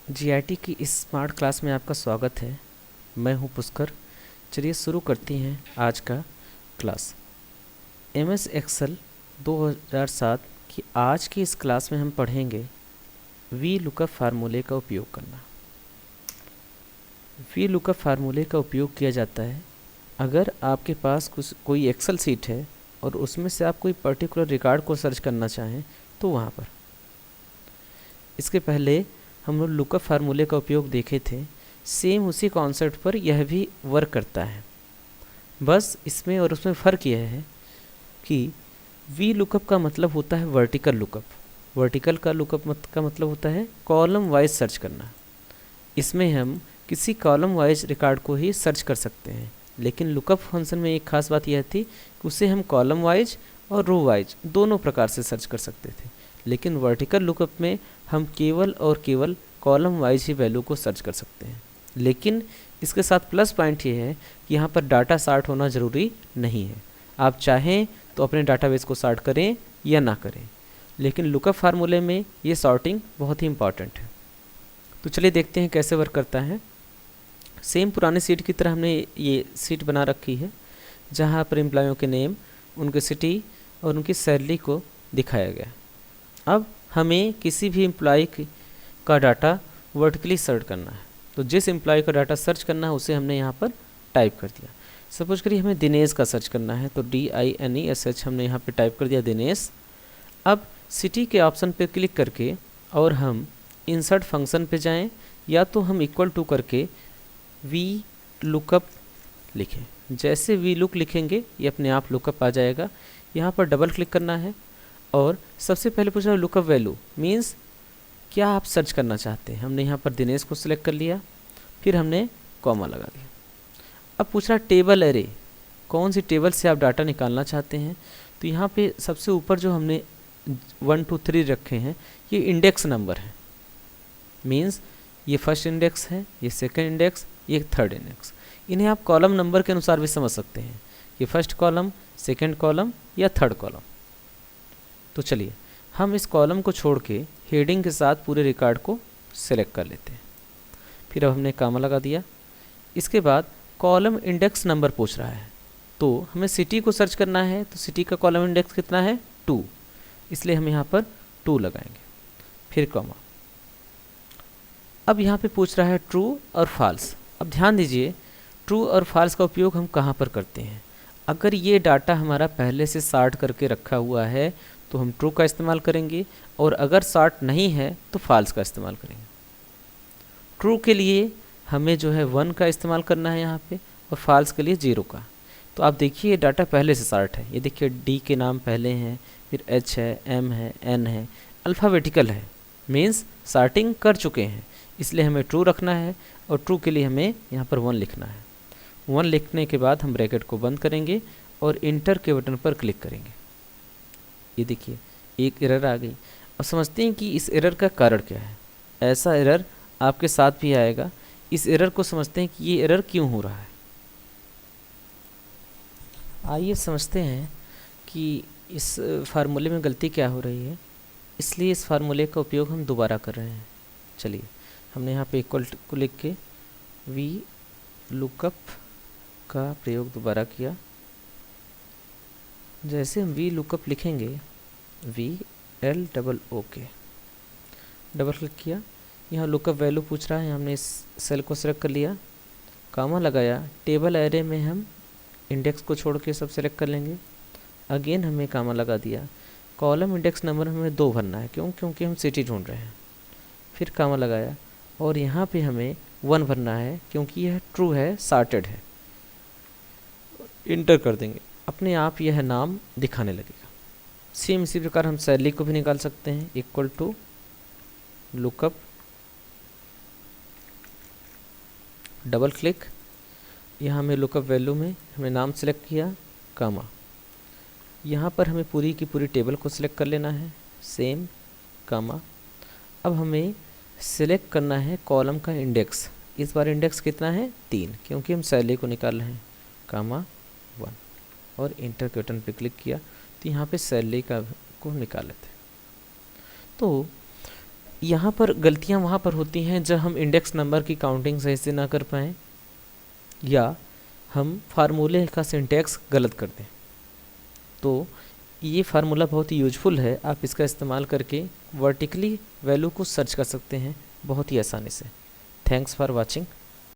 GIT की इस smart class में आपका स्वागत है। मैं हूं पुष्कर। चलिए शुरू करते हैं आज का क्लास। एमएस एक्सेल 2007 की आज की इस क्लास में हम पढ़ेंगे वी लुकअप फार्मूले का उपयोग करना। वी लुकअप फार्मूले का उपयोग किया जाता है अगर आपके पास कोई एक्सेल सीट है और उसमें से आप कोई पर्टिकुलर रिकॉर्ड को सर्च करना चाहें तो वहाँ पर। इसके पहले हम लोग लुकअप फार्मूले का उपयोग देखे थे। सेम उसी कॉन्सेप्ट पर यह भी वर्क करता है, बस इसमें और उसमें फ़र्क यह है कि वी लुकअप का मतलब होता है वर्टिकल लुकअप। वर्टिकल का लुकअप का मतलब होता है कॉलम वाइज सर्च करना। इसमें हम किसी कॉलम वाइज रिकॉर्ड को ही सर्च कर सकते हैं, लेकिन लुकअप फंक्शन में एक खास बात यह थी कि उसे हम कॉलम वाइज और रो वाइज दोनों प्रकार से सर्च कर सकते थे। लेकिन वर्टिकल लुकअप में हम केवल और केवल कॉलम वाइज ही वैल्यू को सर्च कर सकते हैं। लेकिन इसके साथ प्लस पॉइंट ये है कि यहाँ पर डाटा सॉर्ट होना ज़रूरी नहीं है। आप चाहें तो अपने डाटाबेस को सॉर्ट करें या ना करें, लेकिन लुकअप फार्मूले में ये सॉर्टिंग बहुत ही इंपॉर्टेंट है। तो चलिए देखते हैं कैसे वर्क करता है। सेम पुराने सीट की तरह हमने ये सीट बना रखी है, जहाँ पर एम्प्लॉयों के नेम, उनके सिटी और उनकी सैलरी को दिखाया गया। अब हमें किसी भी एम्प्लॉय का डाटा वर्टिकली सर्च करना है, तो जिस एम्प्लॉय का डाटा सर्च करना है उसे हमने यहाँ पर टाइप कर दिया। सपोज करिए हमें दिनेश का सर्च करना है, तो DINESH हमने यहाँ पे टाइप कर दिया दिनेश। अब सिटी के ऑप्शन पे क्लिक करके और हम इंसर्ट फंक्शन पे जाएं, या तो हम इक्वल टू करके वी लुकअप लिखें। जैसे वी लुक लिखेंगे ये अपने आप लुकअप आ जाएगा। यहाँ पर डबल क्लिक करना है और सबसे पहले पूछ रहा है लुकअप वैल्यू मीन्स क्या आप सर्च करना चाहते हैं। हमने यहाँ पर दिनेश को सिलेक्ट कर लिया, फिर हमने कॉमा लगा दिया। अब पूछ रहा है टेबल एरे, कौन सी टेबल से आप डाटा निकालना चाहते हैं। तो यहाँ पे सबसे ऊपर जो हमने 1 2 3 रखे हैं ये इंडेक्स नंबर है। मीन्स ये फर्स्ट इंडेक्स है, ये सेकंड इंडेक्स, ये थर्ड इंडेक्स। इन्हें आप कॉलम नंबर के अनुसार भी समझ सकते हैं, ये फर्स्ट कॉलम, सेकंड कॉलम या थर्ड कॉलम। तो चलिए हम इस कॉलम को छोड़ के हेडिंग के साथ पूरे रिकॉर्ड को सेलेक्ट कर लेते हैं। फिर अब हमने कॉमा लगा दिया। इसके बाद कॉलम इंडेक्स नंबर पूछ रहा है, तो हमें सिटी को सर्च करना है, तो सिटी का कॉलम इंडेक्स कितना है 2, इसलिए हम यहाँ पर 2 लगाएंगे, फिर कॉमा। अब यहाँ पे पूछ रहा है ट्रू और फॉल्स। अब ध्यान दीजिए ट्रू और फॉल्स का उपयोग हम कहाँ पर करते हैं। अगर ये डाटा हमारा पहले से सॉर्ट करके रखा हुआ है तो हम ट्रू का इस्तेमाल करेंगे, और अगर सॉर्ट नहीं है तो फॉल्स का इस्तेमाल करेंगे। ट्रू के लिए हमें जो है 1 का इस्तेमाल करना है यहाँ पे, और फॉल्स के लिए 0 का। तो आप देखिए ये डाटा पहले से सॉर्ट है। ये देखिए डी के नाम पहले हैं, फिर एच है, एम है, एन है, अल्फ़ाबेटिकल है, मीन्स सॉर्टिंग कर चुके हैं, इसलिए हमें ट्रू रखना है। और ट्रू के लिए हमें यहाँ पर 1 लिखना है। 1 लिखने के बाद हम ब्रैकेट को बंद करेंगे और इंटर के बटन पर क्लिक करेंगे। ये देखिए एक एरर आ गई। अब समझते हैं कि इस एरर का कारण क्या है। ऐसा एरर आपके साथ भी आएगा। इस एरर को समझते हैं कि ये एरर क्यों हो रहा है। आइए समझते हैं कि इस फार्मूले में गलती क्या हो रही है, इसलिए इस फार्मूले का उपयोग हम दोबारा कर रहे हैं। चलिए हमने यहाँ पे इक्वल को लिख के वी लुकअप का प्रयोग दोबारा किया। जैसे हम वी लुकअप लिखेंगे, VLOOK, डबल क्लिक किया, यहाँ लुकअप वैल्यू पूछ रहा है, हमने इस सेल को सेलेक्ट कर लिया, कॉमा लगाया। टेबल एरे में हम इंडेक्स को छोड़ के सब सेलेक्ट कर लेंगे। अगेन हमें कॉमा लगा दिया। कॉलम इंडेक्स नंबर हमें 2 भरना है, क्योंकि हम सिटी ढूंढ रहे हैं। फिर कॉमा लगाया और यहाँ पे हमें 1 भरना है, क्योंकि यह ट्रू है, सॉर्टेड है। इंटर कर देंगे, अपने आप यह नाम दिखाने लगेगा। सेम इसी प्रकार हम सैलरी को भी निकाल सकते हैं। Equal to lookup, double click, यहाँ हमें लुकअप वैल्यू में हमने नाम सेलेक्ट किया, कॉमा। यहाँ पर हमें पूरी की पूरी टेबल को सिलेक्ट कर लेना है, सेम, कॉमा। अब हमें सिलेक्ट करना है कॉलम का इंडेक्स। इस बार इंडेक्स कितना है 3, क्योंकि हम सैलरी को निकाल रहे हैं, कॉमा 1, और इंटर के बटन पर क्लिक किया तो यहाँ पे सैलरी का को निकाल लेते हैं। तो यहाँ पर गलतियाँ वहाँ पर होती हैं जब हम इंडेक्स नंबर की काउंटिंग सही से ना कर पाएँ या हम फार्मूले का सिंटैक्स गलत कर दें। तो ये फार्मूला बहुत ही यूजफुल है, आप इसका इस्तेमाल करके वर्टिकली वैल्यू को सर्च कर सकते हैं बहुत ही आसानी से। Thanks for watching.